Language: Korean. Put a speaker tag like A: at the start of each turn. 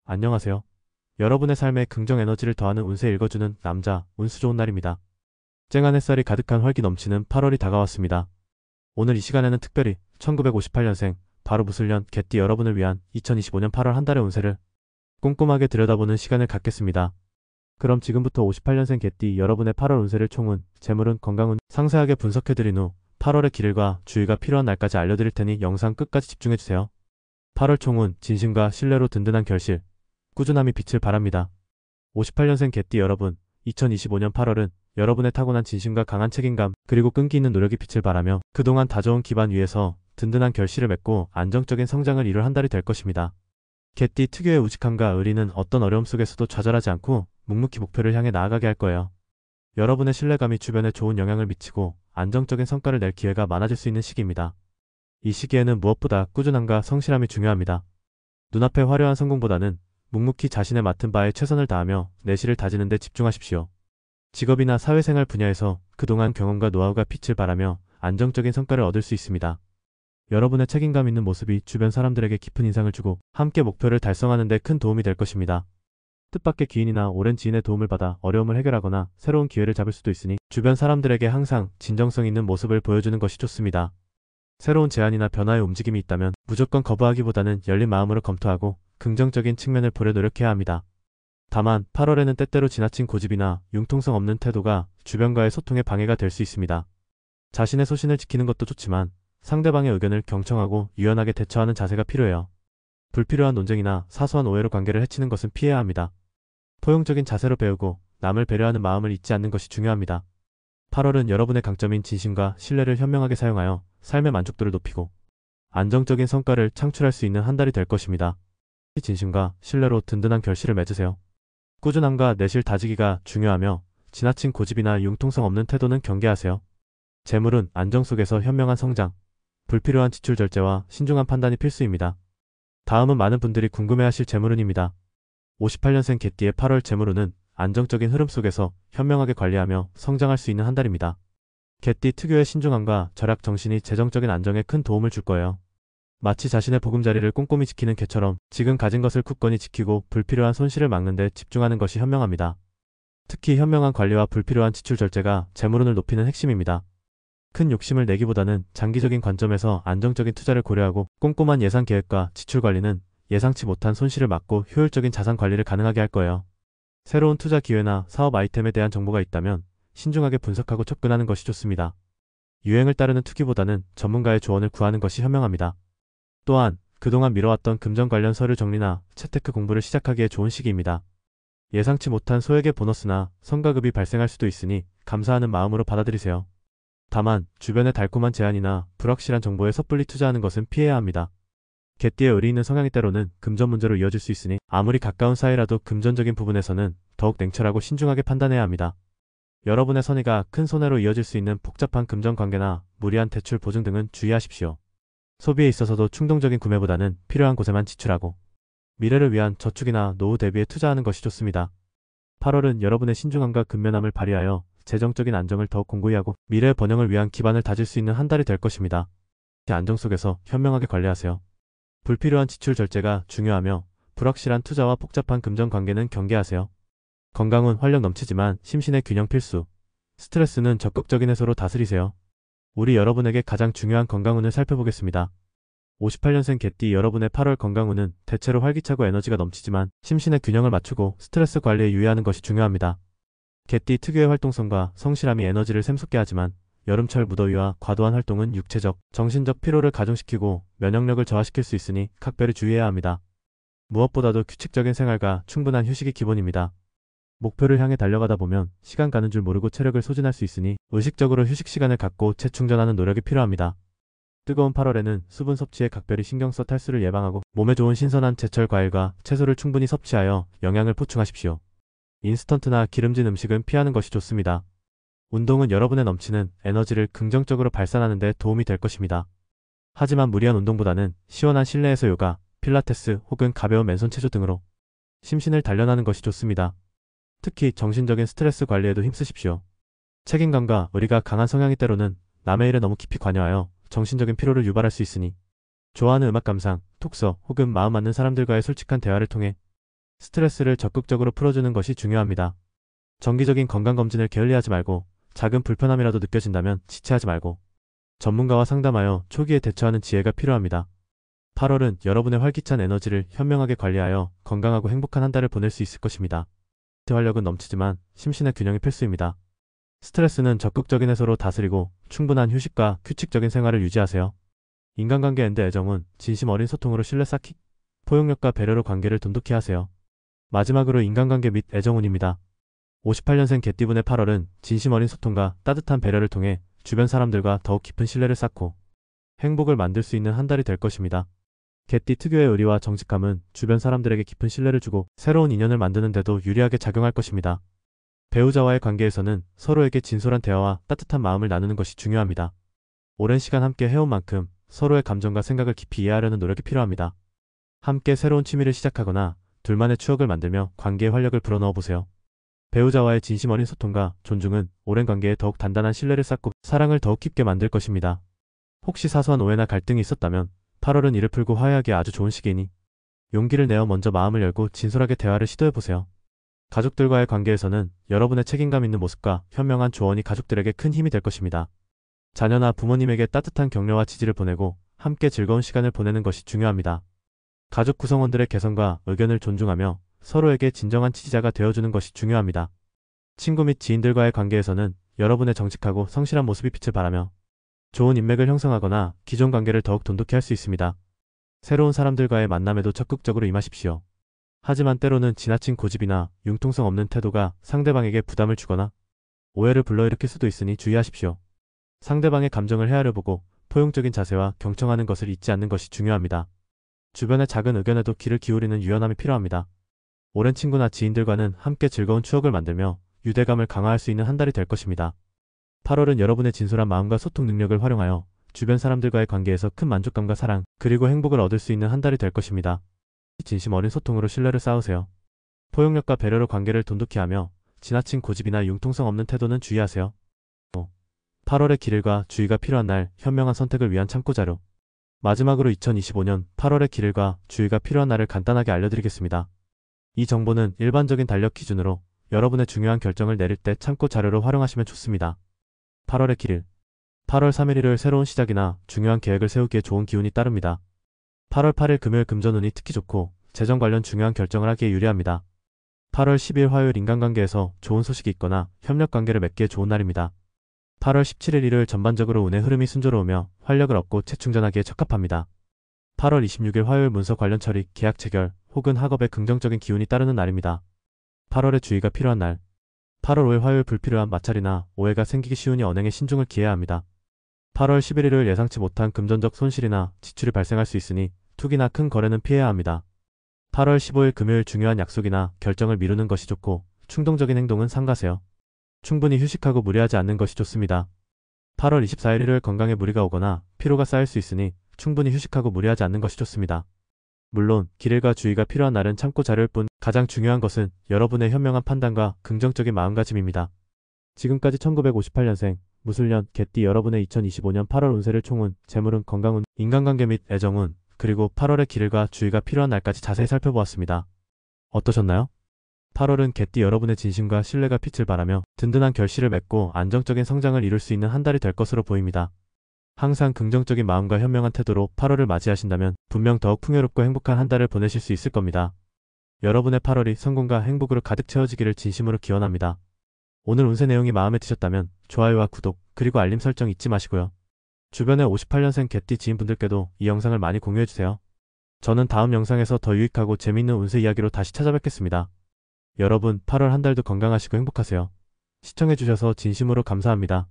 A: 안녕하세요. 여러분의 삶에 긍정 에너지를 더하는 운세 읽어주는 남자, 운수 좋은 날입니다. 쨍한 햇살이 가득한 활기 넘치는 8월이 다가왔습니다. 오늘 이 시간에는 특별히 1958년생, 바로 무술년 개띠 여러분을 위한 2025년 8월 한 달의 운세를 꼼꼼하게 들여다보는 시간을 갖겠습니다. 그럼 지금부터 58년생 개띠 여러분의 8월 운세를 총운, 재물운, 건강운 상세하게 분석해드린 후 8월의 길일과 주의가 필요한 날까지 알려드릴 테니 영상 끝까지 집중해주세요. 8월 총운, 진심과 신뢰로 든든한 결실, 꾸준함이 빛을 바랍니다. 58년생 개띠 여러분, 2025년 8월은 여러분의 타고난 진심과 강한 책임감, 그리고 끈기 있는 노력이 빛을 발하며 그동안 다져온 기반 위에서 든든한 결실을 맺고 안정적인 성장을 이룰 한 달이 될 것입니다. 개띠 특유의 우직함과 의리는 어떤 어려움 속에서도 좌절하지 않고 묵묵히 목표를 향해 나아가게 할 거예요. 여러분의 신뢰감이 주변에 좋은 영향을 미치고 안정적인 성과를 낼 기회가 많아질 수 있는 시기입니다. 이 시기에는 무엇보다 꾸준함과 성실함이 중요합니다. 눈앞의 화려한 성공보다는 묵묵히 자신의 맡은 바에 최선을 다하며 내실을 다지는 데 집중하십시오. 직업이나 사회생활 분야에서 그동안 경험과 노하우가 빛을 발하며 안정적인 성과를 얻을 수 있습니다. 여러분의 책임감 있는 모습이 주변 사람들에게 깊은 인상을 주고 함께 목표를 달성하는 데 큰 도움이 될 것입니다. 뜻밖의 귀인이나 오랜 지인의 도움을 받아 어려움을 해결하거나 새로운 기회를 잡을 수도 있으니 주변 사람들에게 항상 진정성 있는 모습을 보여주는 것이 좋습니다. 새로운 제안이나 변화의 움직임이 있다면 무조건 거부하기보다는 열린 마음으로 검토하고 긍정적인 측면을 보려 노력해야 합니다. 다만 8월에는 때때로 지나친 고집이나 융통성 없는 태도가 주변과의 소통에 방해가 될 수 있습니다. 자신의 소신을 지키는 것도 좋지만 상대방의 의견을 경청하고 유연하게 대처하는 자세가 필요해요. 불필요한 논쟁이나 사소한 오해로 관계를 해치는 것은 피해야 합니다. 포용적인 자세로 배우고 남을 배려하는 마음을 잊지 않는 것이 중요합니다. 8월은 여러분의 강점인 진심과 신뢰를 현명하게 사용하여 삶의 만족도를 높이고 안정적인 성과를 창출할 수 있는 한 달이 될 것입니다. 진심과 신뢰로 든든한 결실을 맺으세요. 꾸준함과 내실 다지기가 중요하며 지나친 고집이나 융통성 없는 태도는 경계하세요. 재물은 안정 속에서 현명한 성장, 불필요한 지출 절제와 신중한 판단이 필수입니다. 다음은 많은 분들이 궁금해하실 재물운입니다. 58년생 개띠의 8월 재물운은 안정적인 흐름 속에서 현명하게 관리하며 성장할 수 있는 한 달입니다. 개띠 특유의 신중함과 절약 정신이 재정적인 안정에 큰 도움을 줄 거예요. 마치 자신의 보금자리를 꼼꼼히 지키는 개처럼 지금 가진 것을 굳건히 지키고 불필요한 손실을 막는 데 집중하는 것이 현명합니다. 특히 현명한 관리와 불필요한 지출 절제가 재물운을 높이는 핵심입니다. 큰 욕심을 내기보다는 장기적인 관점에서 안정적인 투자를 고려하고 꼼꼼한 예산 계획과 지출 관리는 예상치 못한 손실을 막고 효율적인 자산 관리를 가능하게 할 거예요. 새로운 투자 기회나 사업 아이템에 대한 정보가 있다면 신중하게 분석하고 접근하는 것이 좋습니다. 유행을 따르는 투기보다는 전문가의 조언을 구하는 것이 현명합니다. 또한 그동안 미뤄왔던 금전 관련 서류 정리나 재테크 공부를 시작하기에 좋은 시기입니다. 예상치 못한 소액의 보너스나 성과급이 발생할 수도 있으니 감사하는 마음으로 받아들이세요. 다만 주변의 달콤한 제안이나 불확실한 정보에 섣불리 투자하는 것은 피해야 합니다. 개띠의 의리 있는 성향이 때로는 금전 문제로 이어질 수 있으니 아무리 가까운 사이라도 금전적인 부분에서는 더욱 냉철하고 신중하게 판단해야 합니다. 여러분의 선의가 큰 손해로 이어질 수 있는 복잡한 금전 관계나 무리한 대출 보증 등은 주의하십시오. 소비에 있어서도 충동적인 구매보다는 필요한 곳에만 지출하고 미래를 위한 저축이나 노후 대비에 투자하는 것이 좋습니다. 8월은 여러분의 신중함과 근면함을 발휘하여 재정적인 안정을 더욱 공고히 하고 미래의 번영을 위한 기반을 다질 수 있는 한 달이 될 것입니다. 안정 속에서 현명하게 관리하세요. 불필요한 지출 절제가 중요하며 불확실한 투자와 복잡한 금전 관계는 경계하세요. 건강은 활력 넘치지만 심신의 균형 필수. 스트레스는 적극적인 해소로 다스리세요. 우리 여러분에게 가장 중요한 건강운을 살펴보겠습니다. 58년생 개띠 여러분의 8월 건강운은 대체로 활기차고 에너지가 넘치지만 심신의 균형을 맞추고 스트레스 관리에 유의하는 것이 중요합니다. 개띠 특유의 활동성과 성실함이 에너지를 샘솟게 하지만 여름철 무더위와 과도한 활동은 육체적, 정신적 피로를 가중시키고 면역력을 저하시킬 수 있으니 각별히 주의해야 합니다. 무엇보다도 규칙적인 생활과 충분한 휴식이 기본입니다. 목표를 향해 달려가다 보면 시간 가는 줄 모르고 체력을 소진할 수 있으니 의식적으로 휴식 시간을 갖고 재충전하는 노력이 필요합니다. 뜨거운 8월에는 수분 섭취에 각별히 신경 써 탈수를 예방하고 몸에 좋은 신선한 제철 과일과 채소를 충분히 섭취하여 영양을 보충하십시오. 인스턴트나 기름진 음식은 피하는 것이 좋습니다. 운동은 여러분의 넘치는 에너지를 긍정적으로 발산하는 데 도움이 될 것입니다. 하지만 무리한 운동보다는 시원한 실내에서 요가, 필라테스 혹은 가벼운 맨손 체조 등으로 심신을 단련하는 것이 좋습니다. 특히 정신적인 스트레스 관리에도 힘쓰십시오. 책임감과 의리가 강한 성향이 때로는 남의 일에 너무 깊이 관여하여 정신적인 피로를 유발할 수 있으니 좋아하는 음악 감상, 독서 혹은 마음 맞는 사람들과의 솔직한 대화를 통해 스트레스를 적극적으로 풀어주는 것이 중요합니다. 정기적인 건강검진을 게을리하지 말고 작은 불편함이라도 느껴진다면 지체하지 말고 전문가와 상담하여 초기에 대처하는 지혜가 필요합니다. 8월은 여러분의 활기찬 에너지를 현명하게 관리하여 건강하고 행복한 한 달을 보낼 수 있을 것입니다. 활력은 넘치지만 심신의 균형이 필수입니다. 스트레스는 적극적인 해소로 다스리고 충분한 휴식과 규칙적인 생활을 유지하세요. 인간관계 앤드 애정은 진심 어린 소통으로 신뢰 쌓기, 포용력과 배려로 관계를 돈독히 하세요. 마지막으로 인간관계 및 애정운입니다. 58년생 개띠분의 8월은 진심 어린 소통과 따뜻한 배려를 통해 주변 사람들과 더욱 깊은 신뢰를 쌓고 행복을 만들 수 있는 한 달이 될 것입니다. 개띠 특유의 의리와 정직함은 주변 사람들에게 깊은 신뢰를 주고 새로운 인연을 만드는 데도 유리하게 작용할 것입니다. 배우자와의 관계에서는 서로에게 진솔한 대화와 따뜻한 마음을 나누는 것이 중요합니다. 오랜 시간 함께 해온 만큼 서로의 감정과 생각을 깊이 이해하려는 노력이 필요합니다. 함께 새로운 취미를 시작하거나 둘만의 추억을 만들며 관계에 활력을 불어넣어 보세요. 배우자와의 진심 어린 소통과 존중은 오랜 관계에 더욱 단단한 신뢰를 쌓고 사랑을 더욱 깊게 만들 것입니다. 혹시 사소한 오해나 갈등이 있었다면 8월은 이를 풀고 화해하기에 아주 좋은 시기이니 용기를 내어 먼저 마음을 열고 진솔하게 대화를 시도해보세요. 가족들과의 관계에서는 여러분의 책임감 있는 모습과 현명한 조언이 가족들에게 큰 힘이 될 것입니다. 자녀나 부모님에게 따뜻한 격려와 지지를 보내고 함께 즐거운 시간을 보내는 것이 중요합니다. 가족 구성원들의 개성과 의견을 존중하며 서로에게 진정한 지지자가 되어주는 것이 중요합니다. 친구 및 지인들과의 관계에서는 여러분의 정직하고 성실한 모습이 빛을 발하며 좋은 인맥을 형성하거나 기존 관계를 더욱 돈독히 할 수 있습니다. 새로운 사람들과의 만남에도 적극적으로 임하십시오. 하지만 때로는 지나친 고집이나 융통성 없는 태도가 상대방에게 부담을 주거나 오해를 불러일으킬 수도 있으니 주의하십시오. 상대방의 감정을 헤아려 보고 포용적인 자세와 경청하는 것을 잊지 않는 것이 중요합니다. 주변의 작은 의견에도 귀를 기울이는 유연함이 필요합니다. 오랜 친구나 지인들과는 함께 즐거운 추억을 만들며 유대감을 강화할 수 있는 한 달이 될 것입니다. 8월은 여러분의 진솔한 마음과 소통 능력을 활용하여 주변 사람들과의 관계에서 큰 만족감과 사랑, 그리고 행복을 얻을 수 있는 한 달이 될 것입니다. 진심 어린 소통으로 신뢰를 쌓으세요. 포용력과 배려로 관계를 돈독히 하며 지나친 고집이나 융통성 없는 태도는 주의하세요. 8월의 길일과 주의가 필요한 날, 현명한 선택을 위한 참고자료. 마지막으로 2025년 8월의 길일과 주의가 필요한 날을 간단하게 알려드리겠습니다. 이 정보는 일반적인 달력 기준으로 여러분의 중요한 결정을 내릴 때 참고 자료로 활용하시면 좋습니다. 8월의 길일. 8월 3일 일요일 새로운 시작이나 중요한 계획을 세우기에 좋은 기운이 따릅니다. 8월 8일 금요일 금전운이 특히 좋고 재정 관련 중요한 결정을 하기에 유리합니다. 8월 10일 화요일 인간관계에서 좋은 소식이 있거나 협력관계를 맺기에 좋은 날입니다. 8월 17일 일요일 전반적으로 운의 흐름이 순조로우며 활력을 얻고 재충전하기에 적합합니다. 8월 26일 화요일 문서 관련 처리, 계약 체결 혹은 학업에 긍정적인 기운이 따르는 날입니다. 8월에 주의가 필요한 날. 8월 5일 화요일 불필요한 마찰이나 오해가 생기기 쉬우니 언행에 신중을 기해야 합니다. 8월 11일 일요일 예상치 못한 금전적 손실이나 지출이 발생할 수 있으니 투기나 큰 거래는 피해야 합니다. 8월 15일 금요일 중요한 약속이나 결정을 미루는 것이 좋고 충동적인 행동은 삼가세요. 충분히 휴식하고 무리하지 않는 것이 좋습니다. 8월 24일 일요일 건강에 무리가 오거나 피로가 쌓일 수 있으니 충분히 휴식하고 무리하지 않는 것이 좋습니다. 물론 길일과 주의가 필요한 날은 참고 자료일 뿐 가장 중요한 것은 여러분의 현명한 판단과 긍정적인 마음가짐입니다. 지금까지 1958년생 무술년 개띠 여러분의 2025년 8월 운세를 총운, 재물운, 건강운, 인간관계 및 애정운, 그리고 8월의 길일과 주의가 필요한 날까지 자세히 살펴보았습니다. 어떠셨나요? 8월은 개띠 여러분의 진심과 신뢰가 빛을 발하며 든든한 결실을 맺고 안정적인 성장을 이룰 수 있는 한 달이 될 것으로 보입니다. 항상 긍정적인 마음과 현명한 태도로 8월을 맞이하신다면 분명 더욱 풍요롭고 행복한 한 달을 보내실 수 있을 겁니다. 여러분의 8월이 성공과 행복으로 가득 채워지기를 진심으로 기원합니다. 오늘 운세 내용이 마음에 드셨다면 좋아요와 구독, 그리고 알림 설정 잊지 마시고요. 주변의 58년생 개띠 지인분들께도 이 영상을 많이 공유해주세요. 저는 다음 영상에서 더 유익하고 재미있는 운세 이야기로 다시 찾아뵙겠습니다. 여러분 8월 한 달도 건강하시고 행복하세요. 시청해주셔서 진심으로 감사합니다.